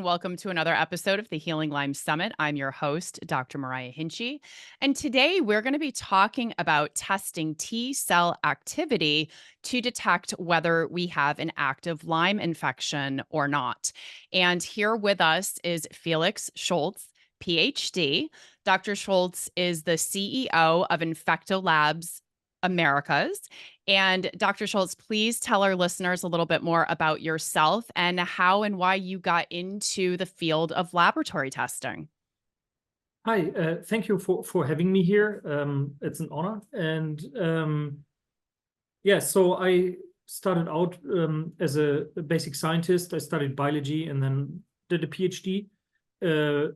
welcome to another episode of the Healing Lyme Summit. I'm your host, Dr. Mariah Hinchy. And today we're going to be talking about testing T cell activity to detect whether we have an active Lyme infection or not. And here with us is Felix Schultz, PhD. Dr. Schultz is the CEO of Infecto Labs Americas. And Dr. Schultz, please tell our listeners a little bit more about yourself and how and why you got into the field of laboratory testing. Hi, thank you for having me here. It's an honor. And so I started out as a basic scientist. I studied biology and then did a PhD. The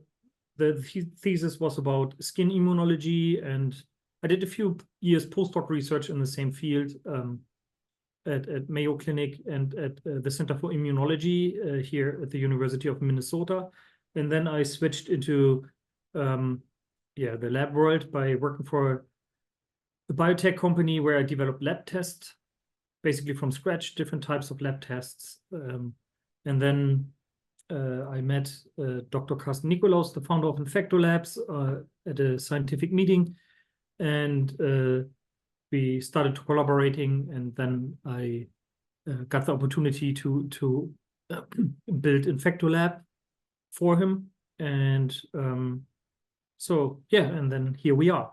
thesis was about skin immunology, and I did a few years postdoc research in the same field at Mayo Clinic and at the Center for Immunology here at the University of Minnesota. And then I switched into the lab world by working for a biotech company where I developed lab tests, basically from scratch, different types of lab tests. And then I met Dr. Carsten Nikolaus, the founder of Infecto Labs, at a scientific meeting. And we started collaborating, and then I got the opportunity to build Infecto Lab for him. And and then here we are.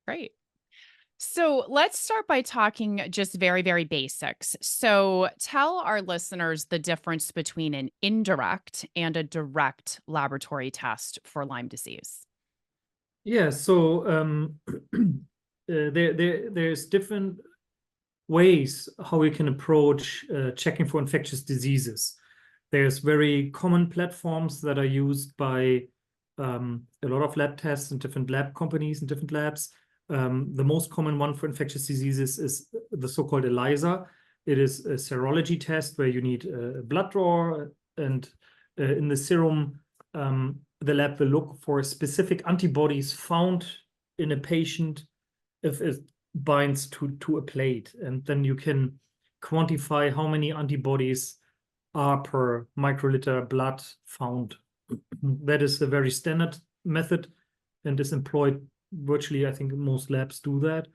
Great. So let's start by talking just very, very basics. So tell our listeners the difference between an indirect and a direct laboratory test for Lyme disease. Yeah, so there's different ways how we can approach checking for infectious diseases. There's very common platforms that are used by a lot of lab tests and different lab companies and different labs. The most common one for infectious diseases is the so-called ELISA. It is a serology test where you need a blood draw, and in the serum, the lab will look for specific antibodies found in a patient if it binds to a plate. And then you can quantify how many antibodies are per microliter blood found. That is a very standard method and is employed virtually, I think most labs do that.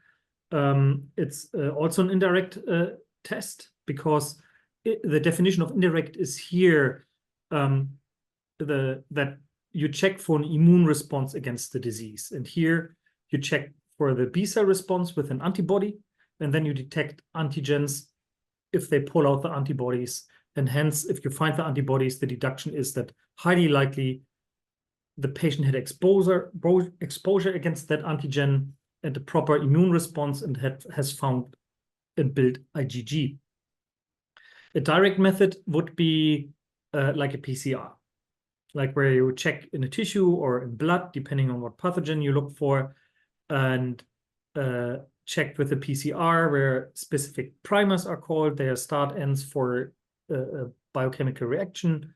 It's also an indirect test, because the definition of indirect is here that you check for an immune response against the disease. And here you check for the B cell response with an antibody, and then you detect antigens if they pull out the antibodies. And hence, if you find the antibodies, the deduction is that highly likely the patient had exposure against that antigen and a proper immune response and has found and built IgG. A direct method would be like a PCR, like where you check in a tissue or in blood, depending on what pathogen you look for, and check with a PCR where specific primers are called. They are start ends for a biochemical reaction,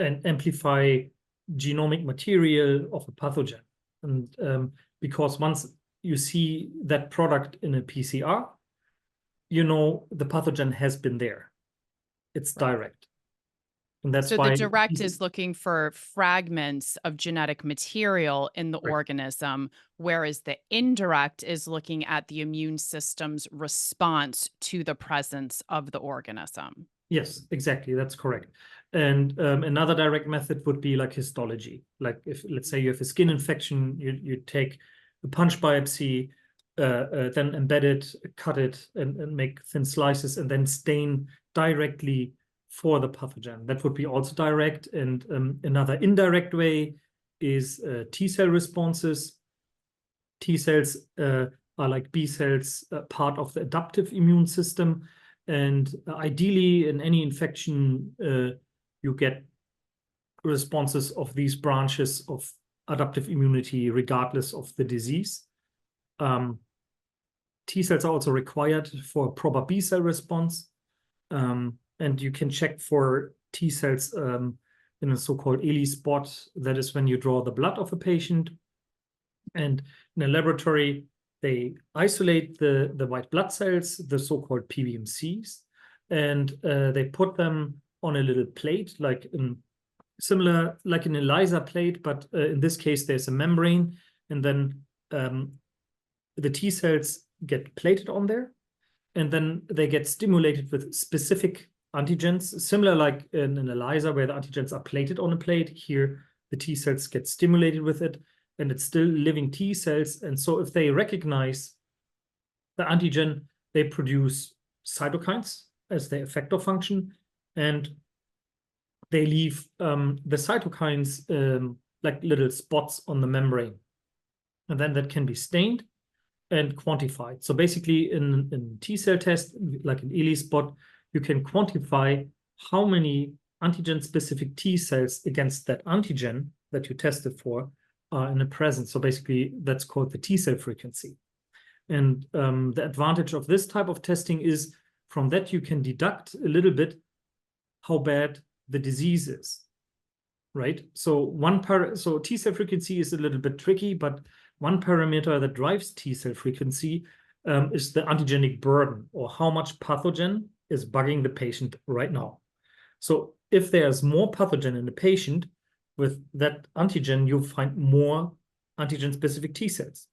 and amplify genomic material of a pathogen. And because once you see that product in a PCR, you know the pathogen has been there. It's direct. And that's so why the direct is looking for fragments of genetic material in the organism, whereas the indirect is looking at the immune system's response to the presence of the organism. Yes, exactly. That's correct. And another direct method would be like histology. Like if, let's say, you have a skin infection, you take a punch biopsy, then embed it, cut it, and make thin slices, and then stain directly for the pathogen. That would be also direct. And another indirect way is T cell responses. T cells are like B cells, part of the adaptive immune system. And ideally, in any infection, you get responses of these branches of adaptive immunity regardless of the disease. T cells are also required for a proper B cell response. And you can check for T cells in a so-called ELI spot. That is when you draw the blood of a patient. And in a laboratory, they isolate the white blood cells, the so-called PBMCs, and they put them on a little plate, like similar like an ELISA plate, but in this case, there's a membrane, and then the T cells get plated on there, and then they get stimulated with specific antigens, similar like in an ELISA where the antigens are plated on a plate. Here, the T cells get stimulated with it, and it's still living T cells. And so if they recognize the antigen, they produce cytokines as their effector function, and they leave the cytokines like little spots on the membrane. And then that can be stained and quantified. So basically in T cell test, like an ELI spot, you can quantify how many antigen-specific T cells against that antigen that you tested for are in the presence. So basically that's called the T cell frequency. And the advantage of this type of testing is from that you can deduct a little bit how bad the disease is, right? So so T cell frequency is a little bit tricky, but one parameter that drives T cell frequency is the antigenic burden, or how much pathogen is bugging the patient right now. So if there's more pathogen in the patient, with that antigen, you'll find more antigen-specific T cells.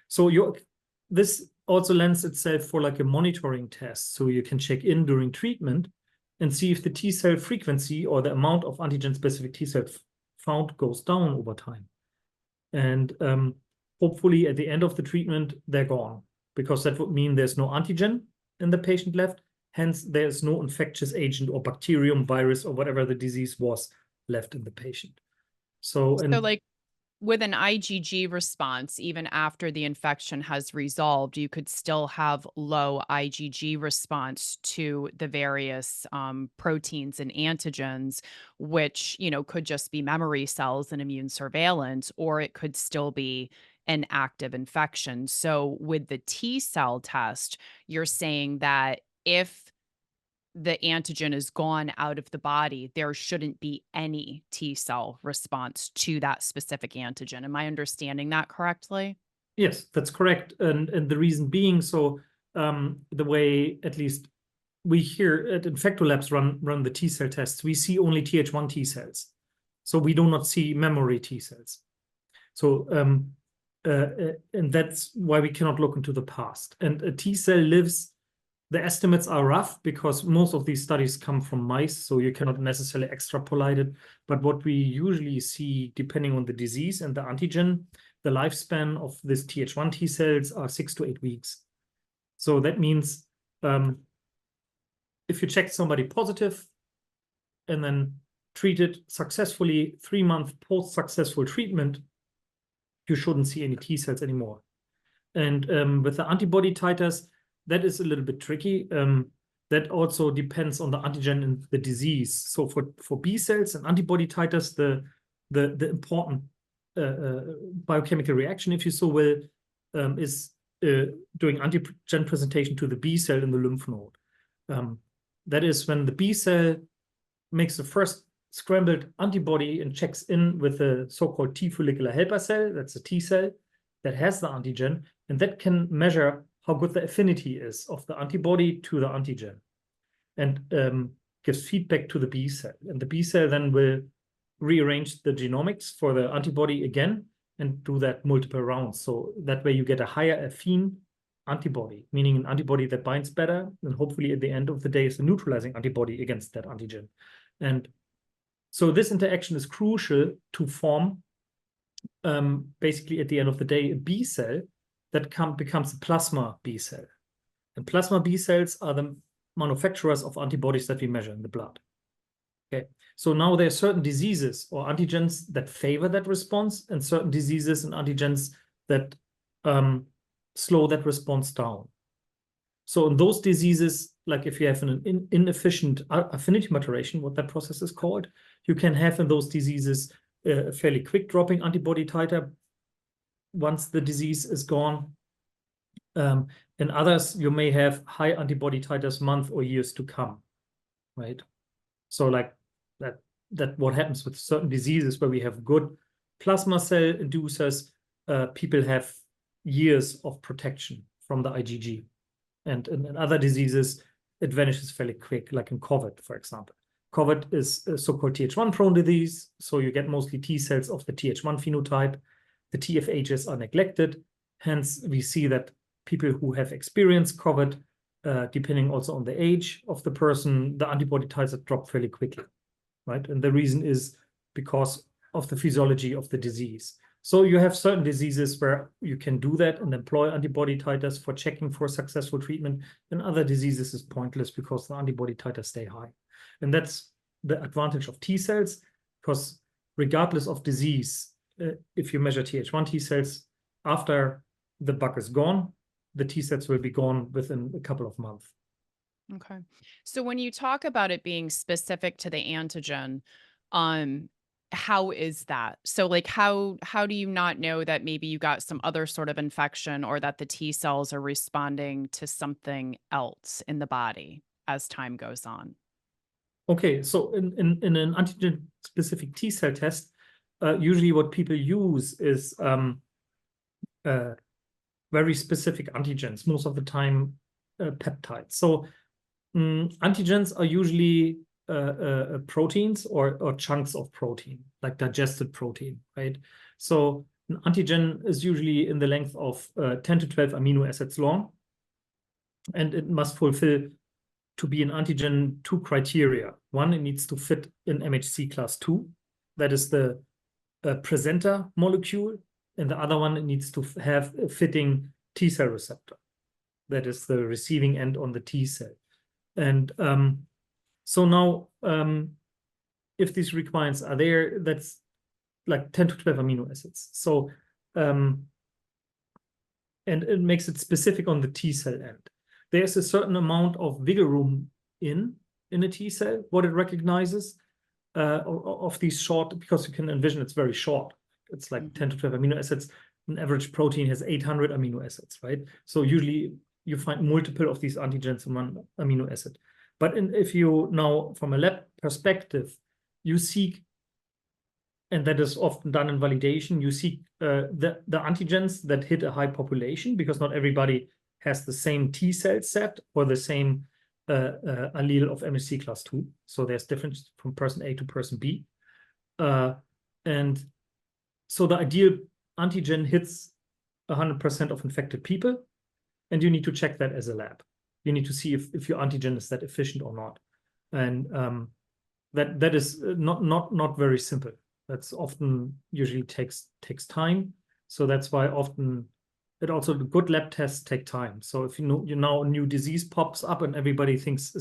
So this also lends itself for like a monitoring test. So you can check in during treatment and see if the T cell frequency or the amount of antigen-specific T cells found goes down over time. And hopefully at the end of the treatment, they're gone, because that would mean there's no antigen in the patient left. Hence, there's no infectious agent or bacterium, virus, or whatever the disease was left in the patient. So like with an IgG response, even after the infection has resolved, you could still have low IgG response to the various proteins and antigens, which, could just be memory cells and immune surveillance, or it could still be an active infection. So with the T cell test, you're saying that if the antigen is gone out of the body, there shouldn't be any T cell response to that specific antigen. Am I understanding that correctly? yes, that's correct. And the reason being, so the way at least we here at Infecto Labs run the T cell tests, we see only Th1 T cells. So we do not see memory T cells. So and that's why we cannot look into the past. And a T cell lives. The estimates are rough because most of these studies come from mice, so you cannot necessarily extrapolate it. But what we usually see, depending on the disease and the antigen, the lifespan of these Th1 T cells are 6 to 8 weeks. So that means if you check somebody positive and then treated successfully 3 months post-successful treatment, you shouldn't see any T cells anymore. And with the antibody titers, that is a little bit tricky. That also depends on the antigen and the disease. So for B cells and antibody titers, the important biochemical reaction, if you so will, is doing antigen presentation to the B cell in the lymph node. That is when the B cell makes the first scrambled antibody and checks in with the so-called T follicular helper cell. That's a T cell that has the antigen, and that can measure how good the affinity is of the antibody to the antigen, and gives feedback to the B cell. And the B cell then will rearrange the genomics for the antibody again and do that multiple rounds. So that way you get a higher affine antibody, meaning an antibody that binds better, and hopefully at the end of the day is a neutralizing antibody against that antigen. And so this interaction is crucial to form, basically at the end of the day, a B cell that becomes a plasma B cell. And plasma B cells are the manufacturers of antibodies that we measure in the blood. Okay, so now there are certain diseases or antigens that favor that response, and certain diseases and antigens that slow that response down. So in those diseases, like if you have an inefficient affinity maturation, what that process is called, you can have in those diseases a fairly quick dropping antibody titer once the disease is gone. In others, you may have high antibody titers months or years to come, right? So like that what happens with certain diseases where we have good plasma cell inducers, people have years of protection from the IgG. And in other diseases, it vanishes fairly quick, like in COVID, for example. COVID is a so-called Th1 prone disease, so you get mostly T cells of the Th1 phenotype. The TFHs are neglected. Hence, we see that people who have experienced COVID, depending also on the age of the person, the antibody titers drop fairly quickly, right? And the reason is because of the physiology of the disease. So you have certain diseases where you can do that and employ antibody titers for checking for successful treatment. In other diseases, it's pointless because the antibody titers stay high. And that's the advantage of T cells, because regardless of disease, if you measure Th1 T cells, after the bug is gone, the T cells will be gone within a couple of months. Okay. So when you talk about it being specific to the antigen, how is that? So like how do you not know that maybe you got some other sort of infection or that the T cells are responding to something else in the body as time goes on? Okay, so in an antigen-specific T cell test, usually what people use is very specific antigens, most of the time peptides. So antigens are usually proteins or chunks of protein, like digested protein, right? So an antigen is usually in the length of 10 to 12 amino acids long, and it must fulfill, to be an antigen, two criteria. One, it needs to fit in MHC class 2. That is the presenter molecule. And the other one, it needs to have a fitting T cell receptor. That is the receiving end on the T cell. And so now, if these requirements are there, that's like 10 to 12 amino acids. So, and it makes it specific on the T cell end. There's a certain amount of wiggle room in a T cell, what it recognizes of these short, because you can envision it's very short. It's like 10 to 12 amino acids. An average protein has 800 amino acids, right? So usually you find multiple of these antigens in one amino acid. But if you now, from a lab perspective, you seek, and that is often done in validation, you seek the antigens that hit a high population, because not everybody has the same T cell set or the same allele of MHC class 2. So there's difference from person A to person B. And so the ideal antigen hits 100% of infected people, and you need to check that as a lab. You need to see if your antigen is that efficient or not. And that is not very simple. That's often usually takes time. So that's why often it also, the good lab tests take time. So if you know a new disease pops up and everybody thinks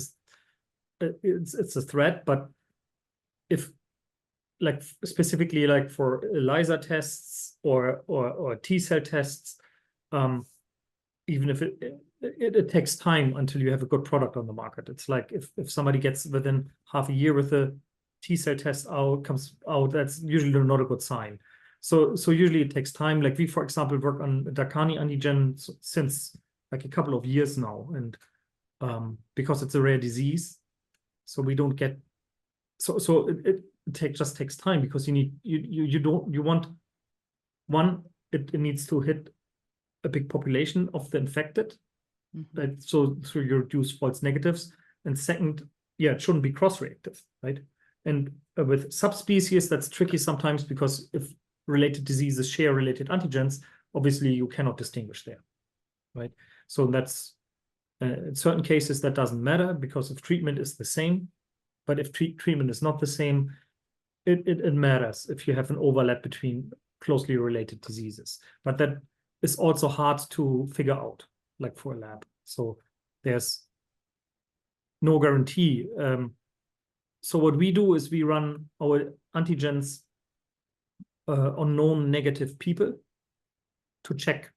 it's a threat, but if like specifically like for ELISA tests or T cell tests, even if it takes time until you have a good product on the market. It's like if somebody gets within half a year with a T cell test comes out, that's usually not a good sign. So usually it takes time. Like we, for example, work on Dakani antigen since like a couple of years now, and because it's a rare disease, so we don't get so it just takes time, because you want one, it needs to hit a big population of the infected, right? So you reduce false negatives, and second, yeah, it shouldn't be cross-reactive, right? And with subspecies, that's tricky sometimes, because if related diseases share related antigens, obviously you cannot distinguish there, right? So that's in certain cases that doesn't matter, because if treatment is the same, but if treatment is not the same, it matters if you have an overlap between closely related diseases. But that is also hard to figure out, like for a lab. So there's no guarantee. So what we do is we run our antigens on known negative people to check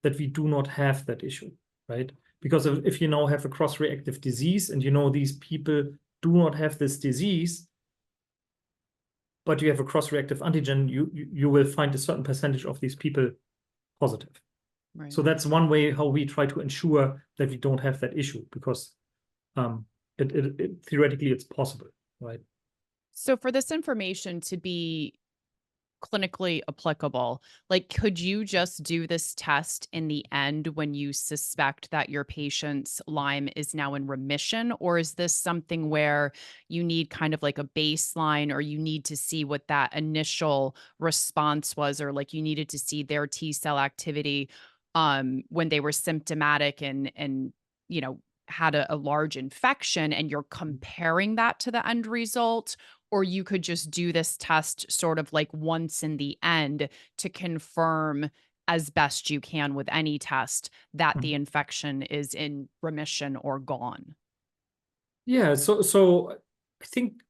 that we do not have that issue, right? Because if you now have a cross-reactive disease and you know these people do not have this disease, but you have a cross-reactive antigen, you will find a certain percentage of these people positive. Right. So that's one way how we try to ensure that we don't have that issue, because theoretically it's possible, right? So for this information to be clinically applicable. Like, could you just do this test in the end when you suspect that your patient's Lyme is now in remission? Or is this something where you need kind of like a baseline, or you need to see what that initial response was, or like you needed to see their T cell activity when they were symptomatic and you know had a large infection, and you're comparing that to the end result? Or you could just do this test sort of like once in the end to confirm, as best you can with any test, that the Mhm. infection is in remission or gone. Yeah, so I think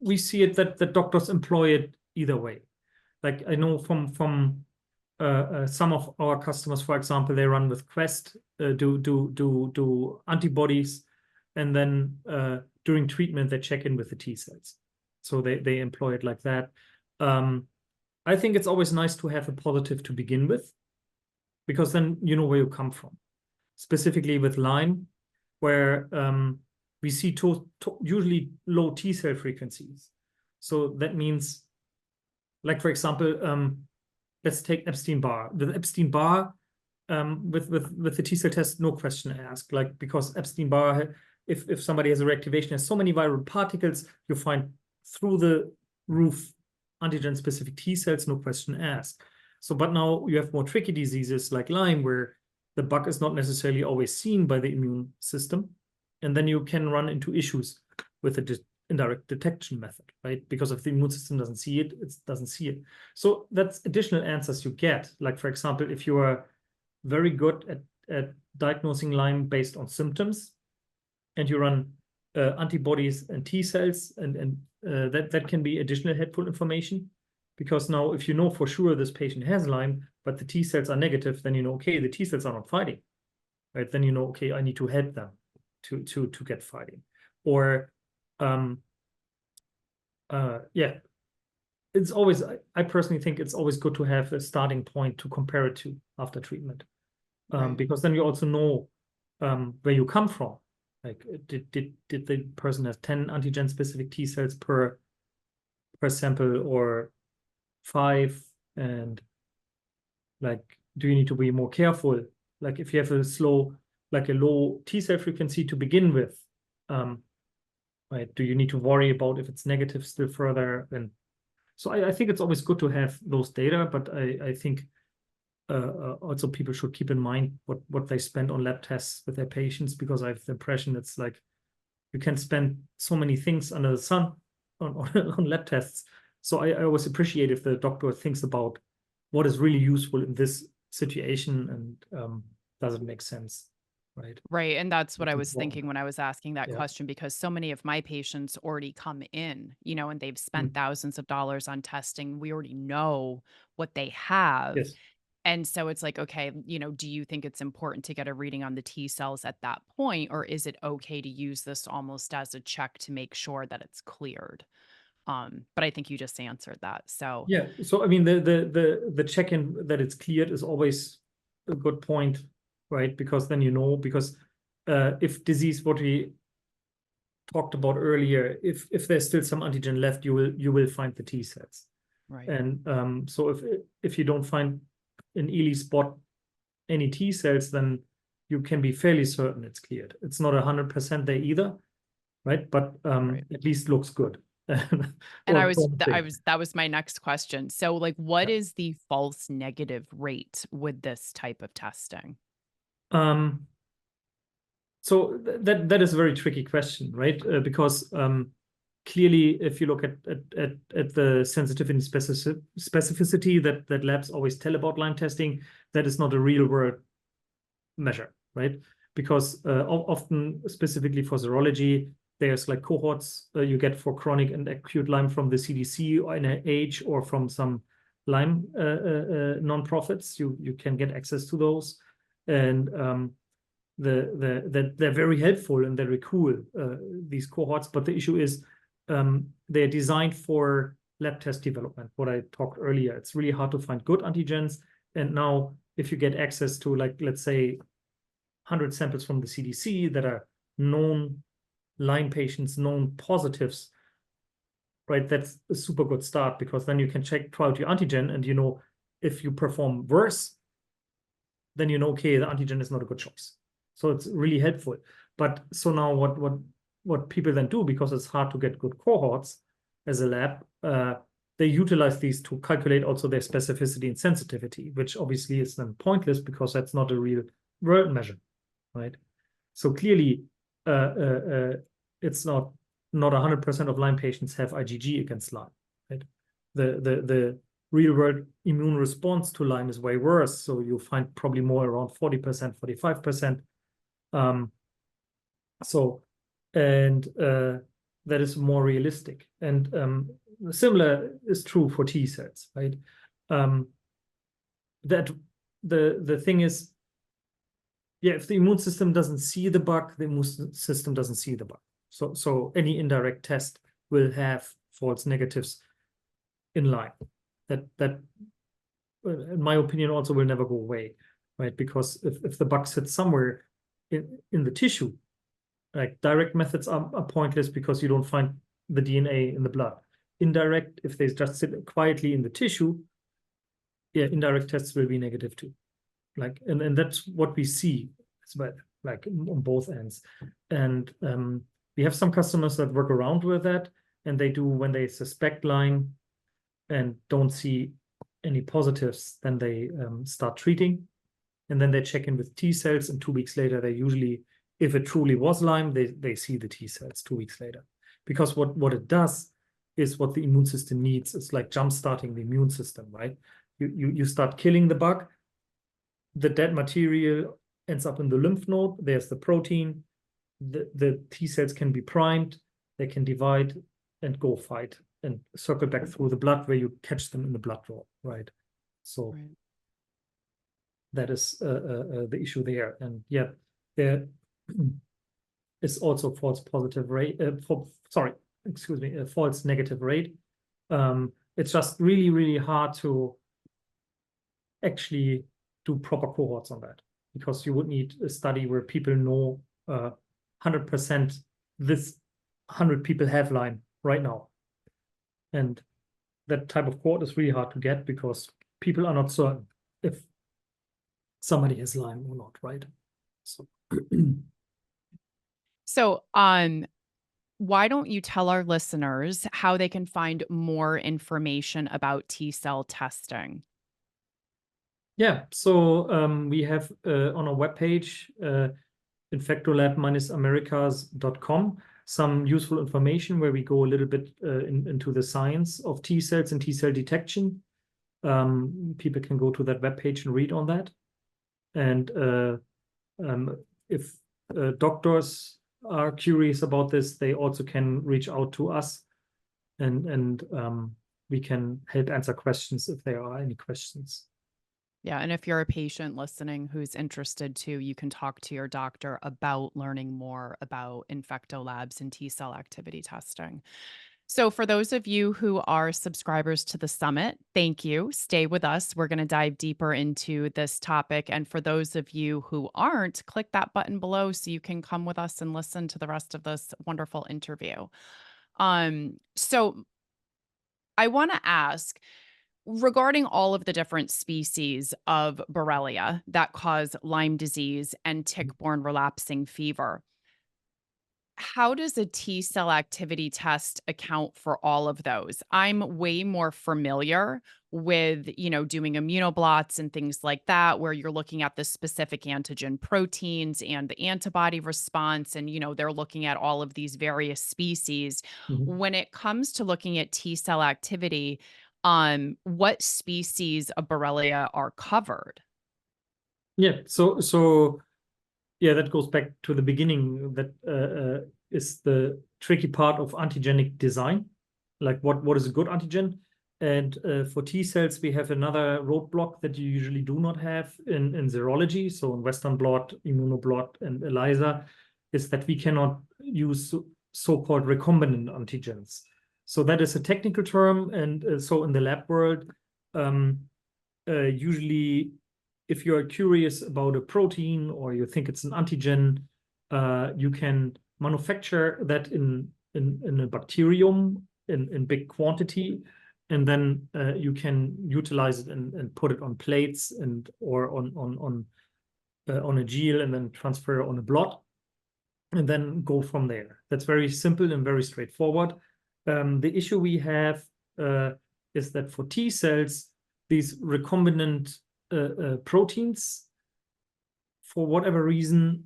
we see it that the doctors employ it either way. Like I know from some of our customers, for example, they run with Quest, do antibodies, and then during treatment they check in with the T cells. So they employ it like that. I think it's always nice to have a positive to begin with, because then you know where you come from. Specifically with Lyme, where we see usually low T cell frequencies. So that means, like for example, let's take Epstein-Barr. With Epstein-Barr, with the T cell test, no question asked. Like, because Epstein-Barr, if somebody has a reactivation, has so many viral particles, you find through the roof antigen-specific T cells, no question asked. So, but now you have more tricky diseases like Lyme, where the bug is not necessarily always seen by the immune system, and then you can run into issues with the indirect detection method, right? Because if the immune system doesn't see it, it doesn't see it. So that's additional answers you get. Like, for example, if you are very good at diagnosing Lyme based on symptoms, and you run antibodies and T cells, and that can be additional helpful information. Because now, if you know for sure this patient has Lyme, but the T cells are negative, then you know, okay, the T cells are not fighting, right? Then you know, okay, I need to help them to get fighting. Or yeah, it's always, I personally think it's always good to have a starting point to compare it to after treatment, Right. because then you also know where you come from. Like, did the person have 10 antigen specific T cells per sample, or 5? And like, do you need to be more careful? Like, if you have a low T cell frequency to begin with, right? Do you need to worry about if it's negative still further? And so I think it's always good to have those data, but I think also people should keep in mind what they spend on lab tests with their patients, because I have the impression it's like you can spend so many things under the sun on lab tests. So I always appreciate if the doctor thinks about what is really useful in this situation, and does it make sense, right? Right, and that's what I It's was important. thinking when I was asking that Yeah. question, because so many of my patients already come in, and they've spent Mm. thousands of dollars on testing. We already know what they have. Yes. And so it's like, okay, do you think it's important to get a reading on the T cells at that point, or is it okay to use this almost as a check to make sure that it's cleared? But I think you just answered that. So, Yeah. So I mean, the check-in that it's cleared is always a good point, right? Because then you know, because if disease, what we talked about earlier, if there's still some antigen left, you will find the T cells. right, And so if you don't find an ELI spot any T cells, then you can be fairly certain it's cleared. It's not 100% there either, right? But right. at least looks good. And Or promising. that was my next question. So, like, what is the false negative rate with this type of testing? Um, so that is a very tricky question, right? Because clearly, if you look at the sensitivity and specificity that labs always tell about Lyme testing, that is not a real world measure, right? Because often, specifically for serology, there's like cohorts you get for chronic and acute Lyme from the CDC or NIH, or from some Lyme nonprofits. You can get access to those, and they're very helpful and very cool, these cohorts. But the issue is they're designed for lab test development. What I talked earlier, it's really hard to find good antigens. And now, if you get access to, like, let's say, 100 samples from the CDC that are known Lyme patients, known positives, right? That's a super good start, because then you can try out your antigen, and if you perform worse, then okay, the antigen is not a good choice. So it's really helpful. But so now what people then do, because it's hard to get good cohorts as a lab, they utilize these to calculate also their specificity and sensitivity, which obviously is then pointless because that's not a real world measure, right? So clearly, it's not 100% of Lyme patients have IgG against Lyme, right? The real world immune response to Lyme is way worse. So you'll find probably more around 40%, 45%. That is more realistic. And similar is true for T cells, right? That the thing is, yeah, if the immune system doesn't see the bug, the immune system doesn't see the bug. So any indirect test will have false negatives in Lyme. That in my opinion also will never go away, right? Because if the bug sits somewhere in the tissue, like, direct methods are pointless because you don't find the DNA in the blood. Indirect, if they just sit quietly in the tissue, yeah, indirect tests will be negative too. Like, and that's what we see as well, like on both ends. And we have some customers that work around with that, and they do, when they suspect Lyme and don't see any positives, then they start treating, and then they check in with T cells, and 2 weeks later, they usually, if it truly was Lyme, they see the T cells 2 weeks later. Because what it does is what the immune system needs. It's like jump starting the immune system, right? You start killing the bug, the dead material ends up in the lymph node. There's the protein. The T cells can be primed. They can divide and go fight and circle back through the blood, where you catch them in the blood draw, right? So Right. that is the issue there. And yeah, there is also false positive rate. A false negative rate. It's just really, really hard to actually do proper cohorts on that, because you would need a study where people know 100% this 100 people have Lyme right now. And that type of cohort is really hard to get, because people are not certain if somebody has Lyme or not, right? So So, why don't you tell our listeners how they can find more information about T cell testing? yeah, so we have on our webpage, infectolab-americas.com, some useful information where we go a little bit into the science of T cells and T cell detection. People can go to that webpage and read on that. And if doctors are curious about this, they also can reach out to us, and we can help answer questions if there are any questions. Yeah. And if you're a patient listening who's interested too, you can talk to your doctor about learning more about infectolabs and T cell activity testing. So, for those of you who are subscribers to the summit, thank you. Stay with us. We're going to dive deeper into this topic. And for those of you who aren't, click that button below so you can come with us and listen to the rest of this wonderful interview. So I want to ask, regarding all of the different species of Borrelia that cause Lyme disease and tick-borne relapsing fever, how does a T cell activity test account for all of those? I'm way more familiar with, doing immunoblots and things like that, where you're looking at the specific antigen proteins and the antibody response. And, they're looking at all of these various species. Mhm. When it comes to looking at T cell activity, what species of Borrelia are covered? Yeah, so yeah, that goes back to the beginning. That is the tricky part of antigenic design. Like, what is a good antigen? And for T cells, we have another roadblock that you usually do not have in serology. So in Western blot, immunoblot, and ELISA, is that we cannot use so-called recombinant antigens. So that is a technical term. And so in the lab world, usually, if you are curious about a protein or you think it's an antigen, you can manufacture that in a bacterium in big quantity, and then you can utilize it and put it on plates or on a gel, and then transfer on a blot, and then go from there. That's very simple and very straightforward. The issue we have is that for T cells, these recombinant proteins, for whatever reason,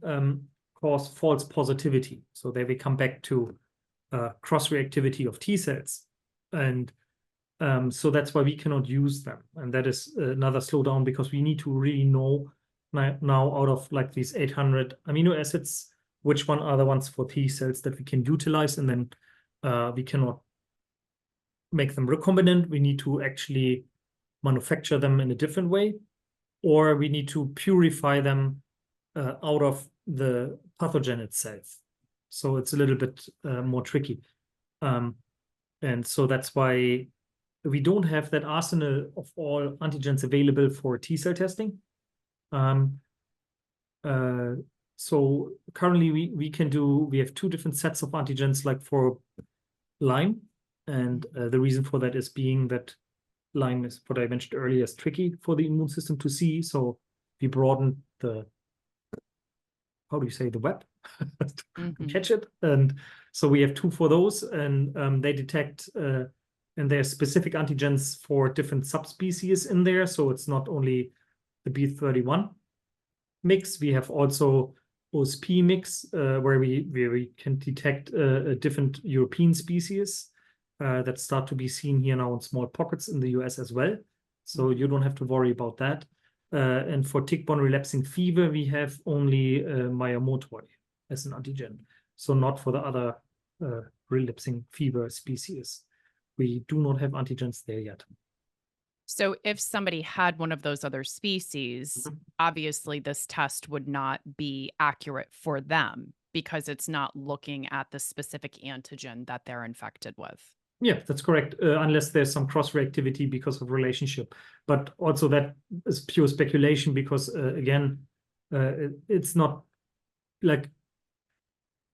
cause false positivity. So there we come back to cross-reactivity of T cells. And so that's why we cannot use them. And that is another slowdown, because we need to really know now out of like these 800 amino acids, which one are the ones for T cells that we can utilize. And then we cannot make them recombinant. We need to actually manufacture them in a different way, or we need to purify them out of the pathogen itself. So it's a little bit more tricky. And so that's why we don't have that arsenal of all antigens available for T cell testing. So currently we have two different sets of antigens, like for Lyme. And the reason for that is being that Lyme is, what I mentioned earlier, is tricky for the immune system to see. So we broadened the, how do you say, the web to catch it. And so we have two for those, and they detect, and there's specific antigens for different subspecies in there. So it's not only the B31 mix, we have also OSP mix, where we can detect different European species that start to be seen here now in small pockets in the US as well. So you don't have to worry about that. And for tick-borne relapsing fever, we have only myomotoi as an antigen. So not for the other relapsing fever species. We do not have antigens there yet. So if somebody had one of those other species, obviously this test would not be accurate for them, because it's not looking at the specific antigen that they're infected with. Yeah, that's correct, unless there's some cross-reactivity because of relationship. But also that is pure speculation, because, again, it's not like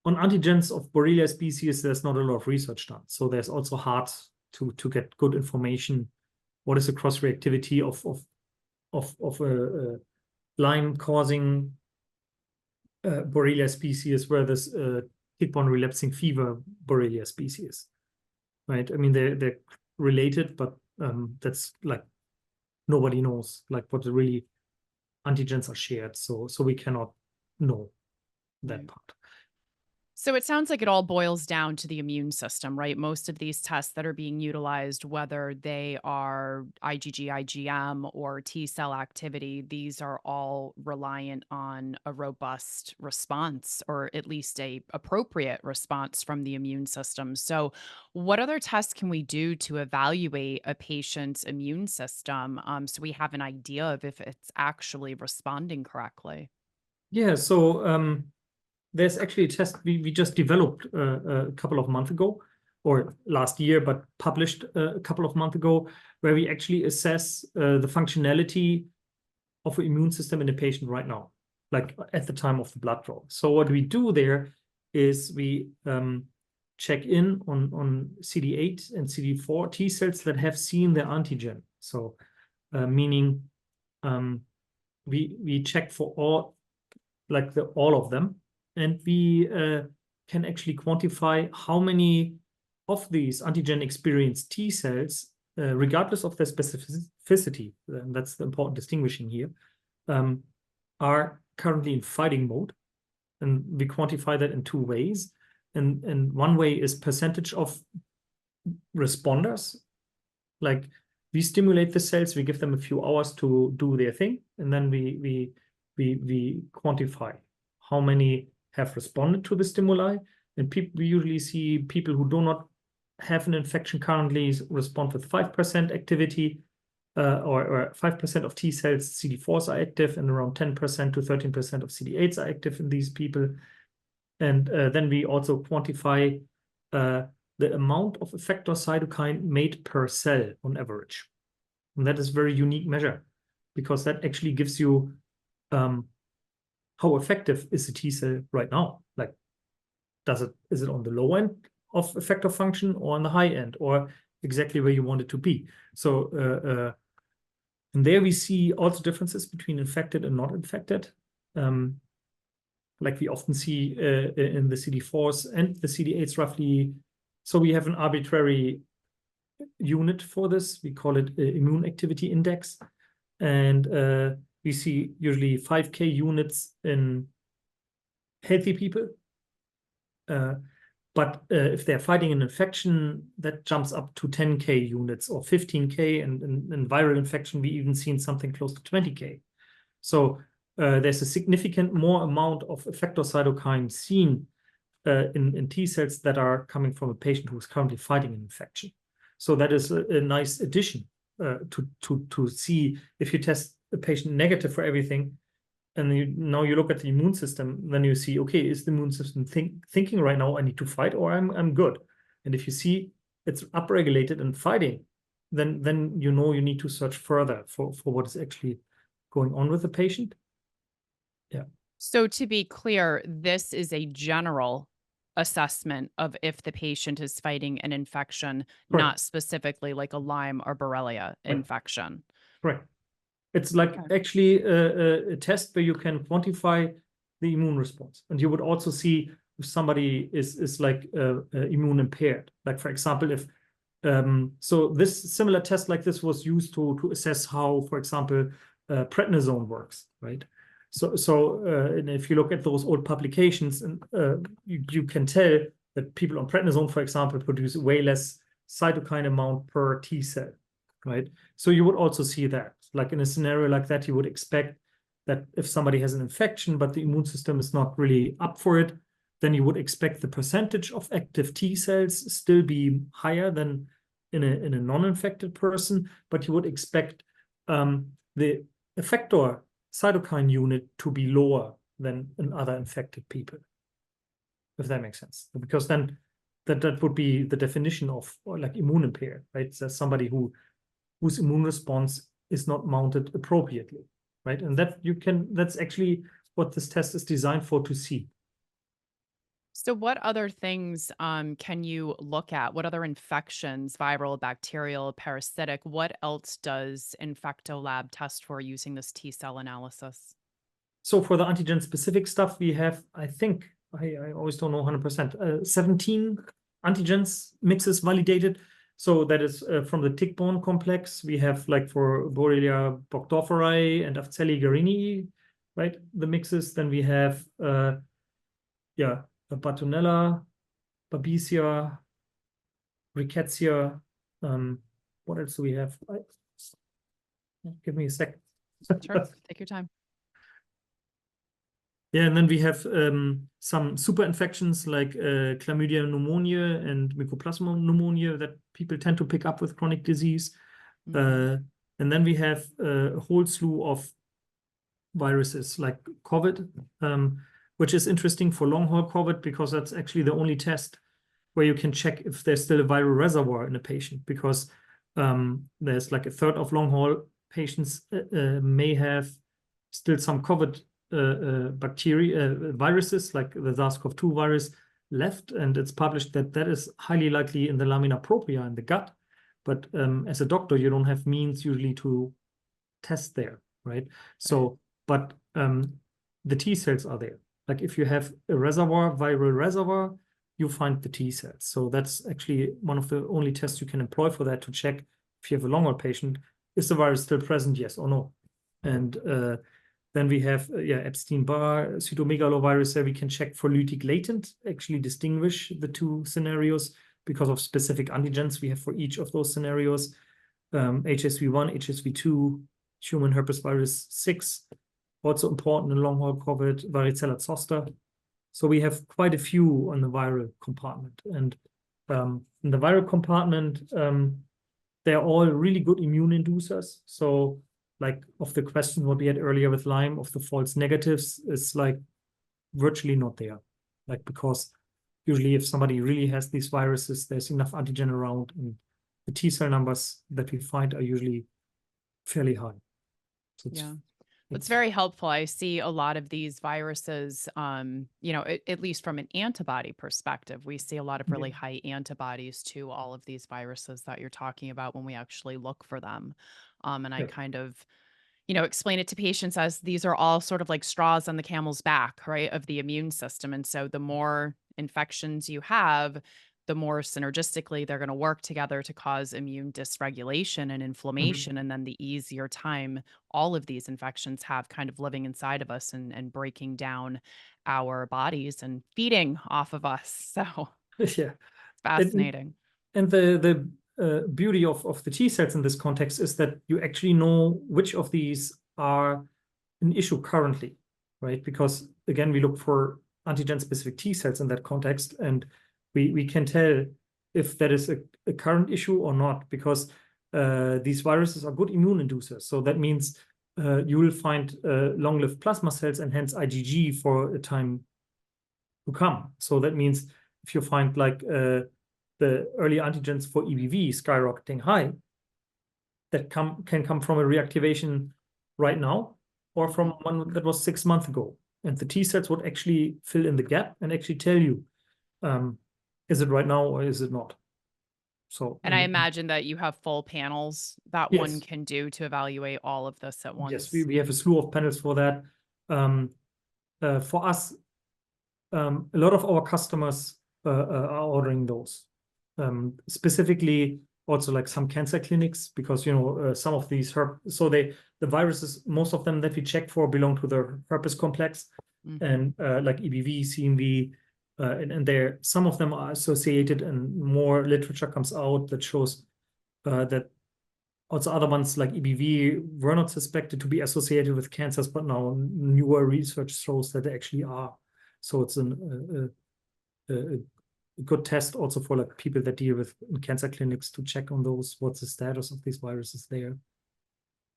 on antigens of Borrelia species, there's not a lot of research done. So there's also hard to get good information. What is the cross-reactivity of a Lyme causing Borrelia species versus tick-borne relapsing fever Borrelia species? Right? I mean, they're related, but that's like nobody knows like what the really antigens are shared. So we cannot know that part. So it sounds like it all boils down to the immune system, right? Most of these tests that are being utilized, whether they are IgG, IgM, or T cell activity, these are all reliant on a robust response, or at least a appropriate response from the immune system. So what other tests can we do to evaluate a patient's immune system, so we have an idea of if it's actually responding correctly? Yeah, so there's actually a test we just developed a couple of months ago, or last year, but published a couple of months ago, where we actually assess the functionality of the immune system in a patient right now, like at the time of the blood draw. So what we do there is we check in on CD8 and CD4 T cells that have seen their antigen. So meaning we check for all, like all of them. And we can actually quantify how many of these antigen-experienced T cells, regardless of their specificity, and that's the important distinguishing here, are currently in fighting mode. And we quantify that in two ways. And one way is percentage of responders. Like we stimulate the cells, we give them a few hours to do their thing, and then we quantify how many have responded to the stimuli. And we usually see people who do not have an infection currently respond with 5% activity, or 5% of T cells, CD4s are active, and around 10% to 13% of CD8s are active in these people. And then we also quantify the amount of effector cytokine made per cell on average. And that is a very unique measure, because that actually gives you how effective is the T cell right now? Like, is it on the low end of effector function or on the high end or exactly where you want it to be. So and there we see also differences between infected and not infected. Like we often see in the CD4s and the CD8s roughly. So we have an arbitrary unit for this. We call it immune activity index. And we see usually 5K units in healthy people. But if they're fighting an infection, that jumps up to 10K units or 15K. And in viral infection, we even seen something close to 20K. So there's a significant more amount of effector cytokine seen in T cells that are coming from a patient who is currently fighting an infection. So that is a nice addition to see if you test a patient negative for everything, and now you look at the immune system, then you see, okay, is the immune system thinking right now I need to fight or I'm good? And if you see it's upregulated and fighting, then you know you need to search further for what is actually going on with the patient. Yeah. So to be clear, this is a general assessment of if the patient is fighting an infection, Correct. not specifically like a Lyme or Borrelia Right. infection. Correct. It's like actually a test where you can quantify the immune response, and you would also see if somebody is like immune impaired. Like for example, if so this similar test like this was used to assess how, for example, prednisone works, right? So and if you look at those old publications, and you can tell that people on prednisone, for example, produce way less cytokine amount per T cell, right? So you would also see that, like in a scenario like that, you would expect that if somebody has an infection, but the immune system is not really up for it, then you would expect the percentage of active T cells still be higher than in a non-infected person, but you would expect the effector cytokine unit to be lower than in other infected people, if that makes sense. Because then that would be the definition of like immune impaired, right? So somebody whose immune response is not mounted appropriately, right? And that's actually what this test is designed for, to see. So what other things can you look at? What other infections, viral, bacterial, parasitic, what else does InfectoLab test for using this T cell analysis? So for the antigen specific stuff, we have, I think, I always don't know 100%, 17 antigens mixes validated. So that is from the tick-borne complex. We have, like for Borrelia burgdorferi and Afzelii garinii, right? The mixes. Then we have, Bartonella, Babesia, Rickettsia. What else do we have? Give me a sec. Sure, take your time. Yeah, and then we have some super infections like chlamydia pneumonia and mycoplasma pneumonia that people tend to pick up with chronic disease. And then we have a whole slew of viruses like COVID, which is interesting for long haul COVID because that's actually the only test where you can check if there's still a viral reservoir in a patient, because there's like a third of long haul patients may have still some COVID bacteria, viruses like the SARS-CoV-2 virus left, and it's published that that is highly likely in the lamina propria in the gut. But as a doctor, you don't have means usually to test there, right? So, but the T cells are there. Like if you have a reservoir, viral reservoir, you find the T cells. So that's actually one of the only tests you can employ for that, to check if you have a long haul patient, is the virus still present, yes or no? And then we have Epstein-Barr cytomegalovirus, where we can check for lytic latent, actually distinguish the two scenarios because of specific antigens we have for each of those scenarios. HSV1, HSV2, human herpes virus 6, also important in long haul COVID, varicella zoster. So we have quite a few on the viral compartment. And in the viral compartment, they're all really good immune inducers. So like of the question what we had earlier with Lyme of the false negatives, is like virtually not there. Like, because usually if somebody really has these viruses, there's enough antigen around, and the T cell numbers that we find are usually fairly high. So Yeah. It's very helpful. I see a lot of these viruses, at least from an antibody perspective, we see a lot of Yeah. really high antibodies to all of these viruses that you're talking about when we actually look for them. And I Yeah. kind of, explain it to patients as these are all sort of like straws on the camel's back, right, of the immune system. And so the more infections you have, the more synergistically they're going to work together to cause immune dysregulation and Mhm. inflammation. And then the easier time all of these infections have kind of living inside of us and breaking down our bodies and feeding off of us. So Yeah. it's And fascinating. the beauty of the T cells in this context is that you actually know which of these are an issue currently, right? Because again, we look for antigen-specific T cells in that context, and we can tell if that is a current issue or not, because these viruses are good immune inducers. So that means you will find long-lived plasma cells and hence IgG for a time to come. So that means if you find like the early antigens for EBV skyrocketing high, that can come from a reactivation right now or from Mhm. one that was 6 months ago. And the T cells would actually fill in the gap and actually tell you, is it right now or is it not? So, And I and imagine that you have full panels that one yes, can do to evaluate all of this at yes, once. we have a slew of panels for that. For us, a lot of our customers are ordering those. Specifically, also like some cancer clinics, because some of these so the viruses, most of them that we check for belong to the herpes complex, Mhm. and like EBV, CMV, and there some of them are associated, and more literature comes out that shows that also other ones like EBV were not suspected to be associated with cancers, but now newer research shows that they actually are. So it's a good test also for like people that deal with in cancer clinics to check on those, what's the status of these viruses there.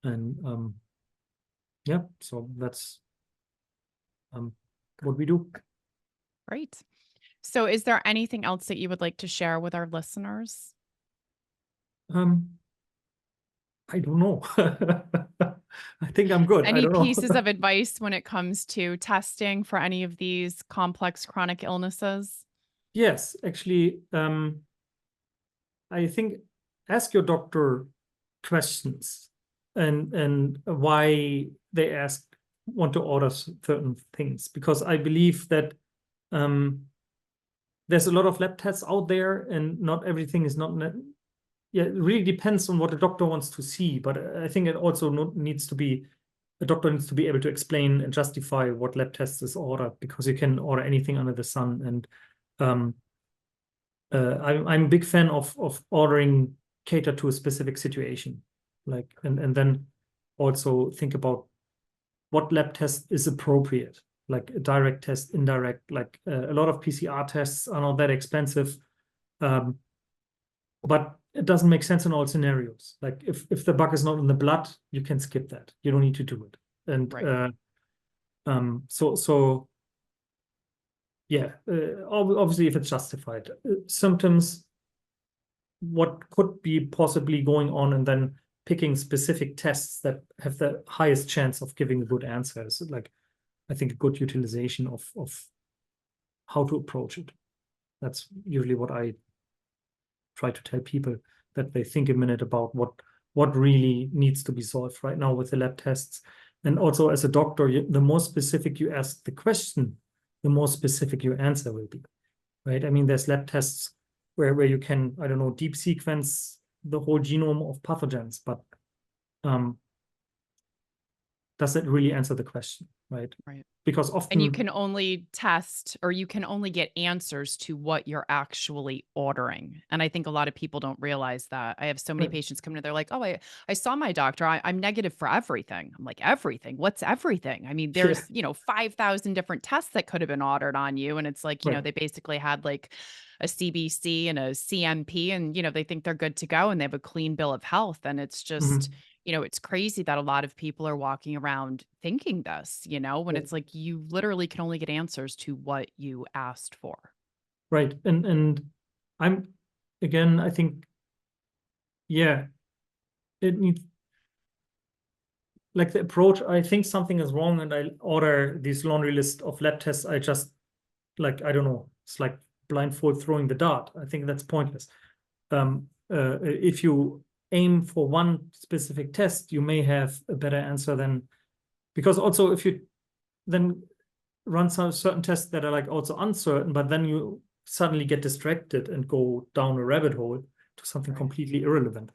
And yeah, so that's um, what we do. Great. So is there anything else that you would like to share with our listeners? Um, I don't know. I think I'm good. I Any don't pieces know. of advice when it comes to testing for any of these complex chronic illnesses? Yes, actually, I think ask your doctor questions and why they want to order certain things, because I believe that um, there's a lot of lab tests out there, and not everything is not. Yeah, it really depends on what the doctor wants to see, but I think it also needs to be the doctor needs to be able to explain and justify what lab tests is ordered, because you can order anything under the sun. And um, I'm a big fan of ordering cater to a specific situation, like and then also think about what lab test is appropriate, like a direct test, indirect. Like a lot of PCR tests are not that expensive, um, but it doesn't make sense in all scenarios. Like if the bug is not in the blood, you can skip that. You don't need to do it. And Right. so yeah, obviously if it's justified. Symptoms, what could be possibly going on, and then picking specific tests that have the highest chance of giving a good answer is like, I think, a good utilization of how to approach it. That's usually what I try to tell people, that they think a minute about what really needs to be solved right now with the lab tests. And also as a doctor, the more specific you ask the question, the more specific your answer will be, right? I mean, there's lab tests where you can, I don't know, deep sequence the whole genome of pathogens, but um, does it really answer the question, right? Right. Because And you often, can only test or you can only get answers to what you're actually ordering. And I think a lot of people don't realize that. I have so many right, patients come in, they're like, oh, I saw my doctor. I'm negative for everything. I'm like, everything? What's everything? I mean, yeah, there's, 5,000 different tests that could have been ordered on you. And it's like, right. they basically had like a CBC and a CMP and, they think they're good to go and they have a clean bill of health. And it's just, Mhm. it's crazy that a lot of people are walking around thinking this, when Right. it's like you literally can only get answers to what you asked for. Right. And I'm again, I think, yeah, it needs like the approach, I think something is wrong and I order this laundry list of lab tests. I just like, I don't know, it's like blindfold throwing the dart. I think that's pointless. If you aim for one specific test, you may have a better answer than, because also if you then run some certain tests that are like also uncertain, but then you suddenly get distracted and go down a rabbit hole to something Right. completely irrelevant.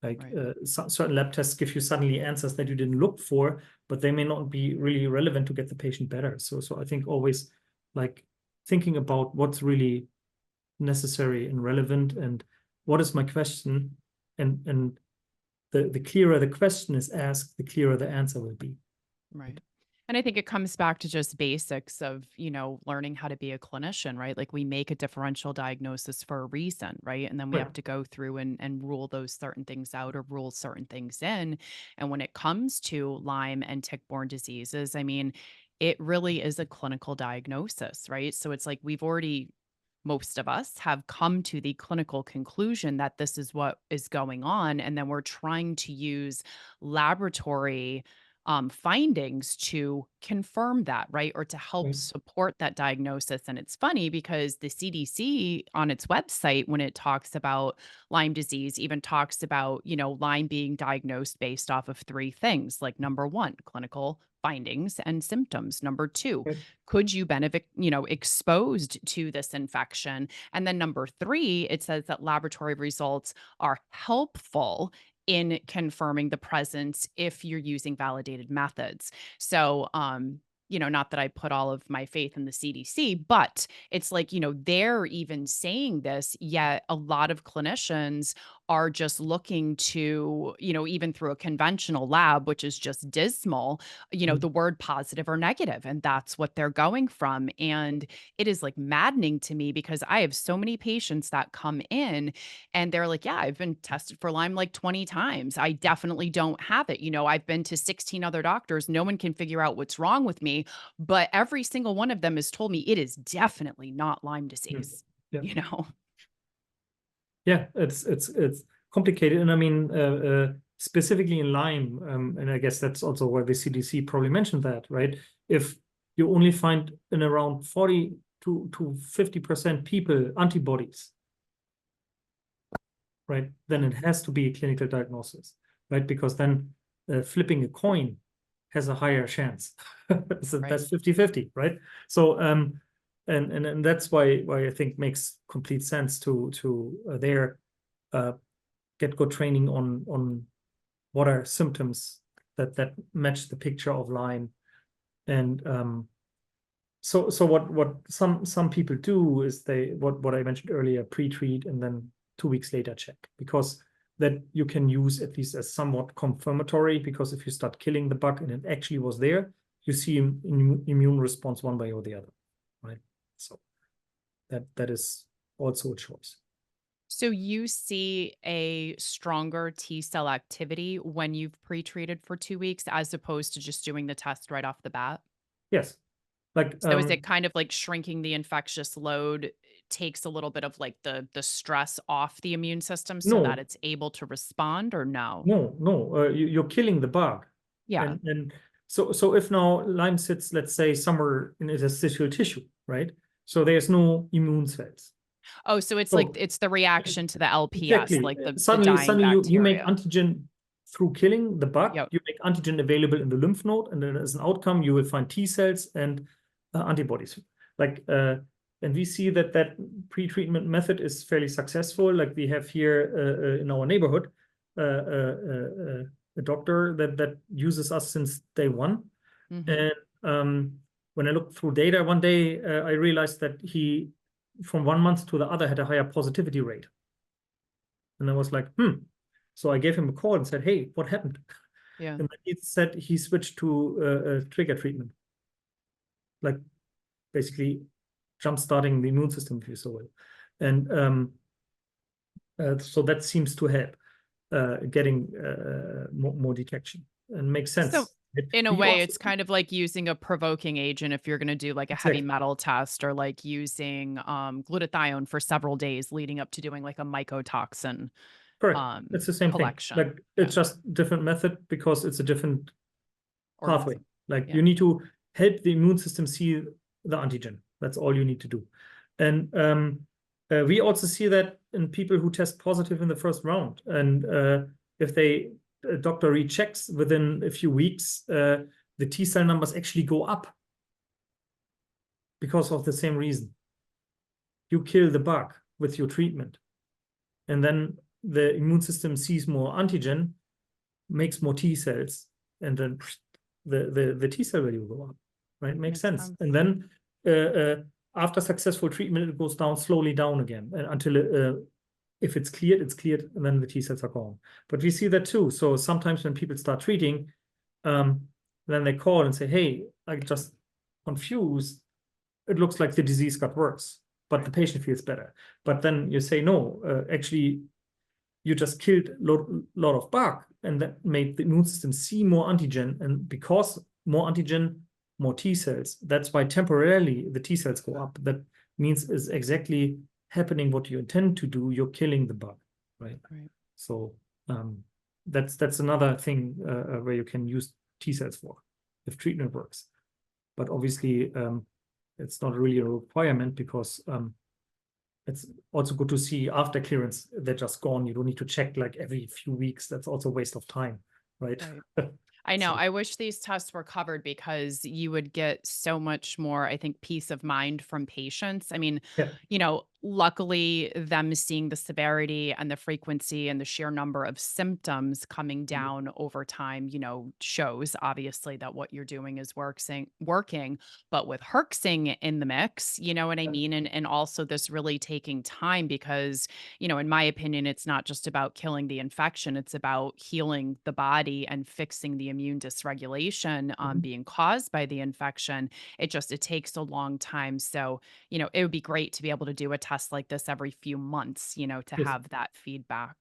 Like Right. certain lab tests give you suddenly answers that you didn't look for, but they may not be really relevant to get the patient better. So I think always like thinking about what's really necessary and relevant and what is my question, and the clearer the question is asked, the clearer the answer will be. Right. And I think it comes back to just basics of, learning how to be a clinician, right? Like we make a differential diagnosis for a reason, right? And then we Right. have to go through and rule those certain things out or rule certain things in. And when it comes to Lyme and tick-borne diseases, I mean, it really is a clinical diagnosis, right? So it's like most of us have come to the clinical conclusion that this is what is going on. And then we're trying to use laboratory findings to confirm that, right? Or to help Right. support that diagnosis. And it's funny because the CDC on its website, when it talks about Lyme disease, even talks about, Lyme being diagnosed based off of three things like number one, clinical findings and symptoms. Number two, Right. could you benefit, exposed to this infection? And then number three, it says that laboratory results are helpful in confirming the presence if you're using validated methods. So, not that I put all of my faith in the CDC, but it's like, they're even saying this, yet a lot of clinicians are just looking to, even through a conventional lab, which is just dismal, Mm. the word positive or negative, and that's what they're going from. And it is like maddening to me because I have so many patients that come in and they're like, yeah, I've been tested for Lyme like 20 times. I definitely don't have it. I've been to 16 other doctors. No one can figure out what's wrong with me, but every single one of them has told me it is definitely not Lyme Mm. disease, Yeah. you know? Yeah, it's complicated, and I mean specifically in Lyme, and I guess that's also why the CDC probably mentioned that, right? If you only find in around 40 to 50% people antibodies, right? Then it has to be a clinical diagnosis, right? Because then flipping a coin has a higher chance. So Right. that's 50-50, right? So and that's why I think makes complete sense to there get good training on what are symptoms that match the picture of Lyme. And so what some people do is they what I mentioned earlier, pre-treat and then 2 weeks later check, because that you can use at least as somewhat confirmatory, because if you start killing the bug and it actually was there, you see immune response one way or the other, right? So that is also a choice. So you see a stronger T cell activity when you've pre-treated for 2 weeks as opposed to just doing the test right off the bat? Yes, like So is it kind of like shrinking the infectious load takes a little bit of like the stress off the immune system so that no, it's able to respond or no? no, you're killing the bug. Yeah. And so if now Lyme sits, let's say, somewhere in interstitial tissue, right? So there's no immune cells. Oh, so it's like So it's the reaction to the LPS, exactly, like the dying suddenly you make bacteria. antigen through killing the bug. Yep. You make antigen available in the lymph node, and then as an outcome, you will find T cells and antibodies. Like and we see that pre-treatment method is fairly successful. Like we have here in our neighborhood a doctor that uses us since day one. Mhm. And when I looked through data one day, I realized that he, from 1 month to the other, had a higher positivity rate. And I was like, So I gave him a call and said, hey, what happened? Yeah. And then he said he switched to trigger treatment, like basically jump starting the immune system, if you so will. And so that seems to help getting more detection, and makes So sense. in a We way, also it's kind of like using a provoking agent if you're going to do like a heavy exactly metal test or like using glutathione for several days leading up to doing like a mycotoxin correct. It's the same thing. collection. Like Yeah. it's just different method because it's a different pathway. organism. Like Yeah. you need to help the immune system see the antigen. That's all you need to do. And we also see that in people who test positive in the first round. And if a doctor rechecks within a few weeks, the T cell numbers actually go up because of the same reason. You kill the bug with your treatment, and then the immune system sees more antigen, makes more T cells, and then the T cell value will go up. Right? Makes sense. sense. And then after successful treatment, it goes down slowly down again until if it's cleared, and then the T cells are gone. But we see that too. So sometimes when people start treating, then they call and say, "Hey, I just confused. It looks like the disease got worse, but the patient feels better." But then you say, "No, actually, you just killed a lot of bug, and that made the immune system see more antigen, and because more antigen, more T cells. That's why temporarily the T cells go up. That means is exactly happening what you intend to do. You're killing the bug, right? Right. So that's another thing where you can use T cells for if treatment works. But obviously, it's not really a requirement because it's also good to see after clearance they're just gone. You don't need to check like every few weeks. That's also a waste of time, right? Right. I know. So I wish these tests were covered because you would get so much more, I think, peace of mind from patients. I mean, yeah, luckily, them seeing the severity and the frequency and the sheer number of symptoms coming down over time, shows obviously that what you're doing is working. But with herxing in the mix, you know what I mean? And also this really taking time because in my opinion, it's not just about killing the infection, it's about healing the body and fixing the immune dysregulation being caused by the infection. It takes a long time. So, it would be great to be able to do a test like this every few months, to yes. have that feedback.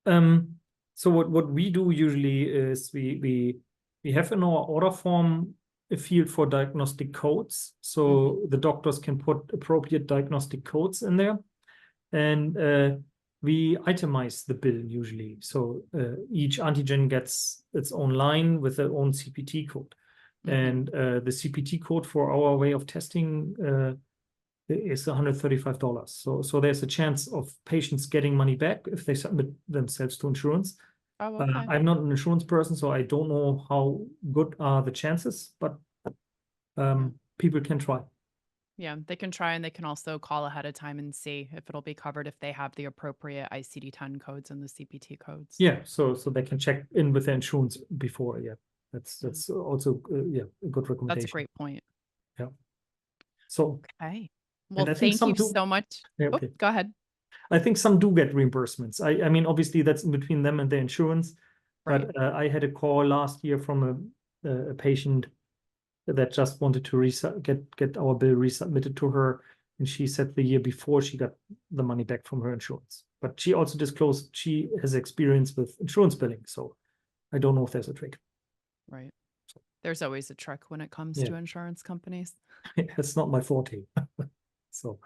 So what we do usually is we have in our order form a field for diagnostic codes, so the doctors can put appropriate diagnostic codes in there, and we itemize the bill usually. So each antigen gets its own line with their own CPT code, and the CPT code for our way of testing is $135. So there's a chance of patients getting money back if they submit themselves to insurance. Oh, okay. I'm not an insurance person, so I don't know how good are the chances, but people can try. Yeah, they can try and they can also call ahead of time and see if it'll be covered if they have the appropriate ICD-10 codes and the CPT codes. Yeah, so they can check in with the insurance before. Yeah, that's also a good recommendation. That's a great point. Yeah. So Okay. Well, and I think thank some you do. so much. Yeah, Oh, okay. go ahead. I think some do get reimbursements. I mean, obviously that's in between them and the insurance. Right. But I had a call last year from a patient that just wanted to get our bill resubmitted to her, and she said the year before she got the money back from her insurance. But she also disclosed she has experience with insurance billing, so I don't know if there's a trick. Right. There's always a trick when it comes Yeah. to insurance companies. It's not my forte. So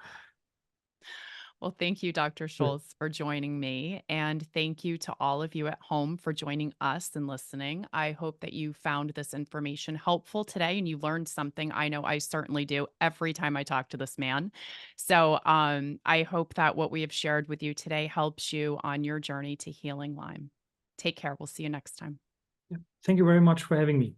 Well, thank you, Dr. Schultz, for joining me. And thank you to all of you at home for joining us and listening. I hope that you found this information helpful today and you learned something. I know I certainly do every time I talk to this man. So I hope that what we have shared with you today helps you on your journey to healing Lyme. Take care. We'll see you next time. thank you very much for having me.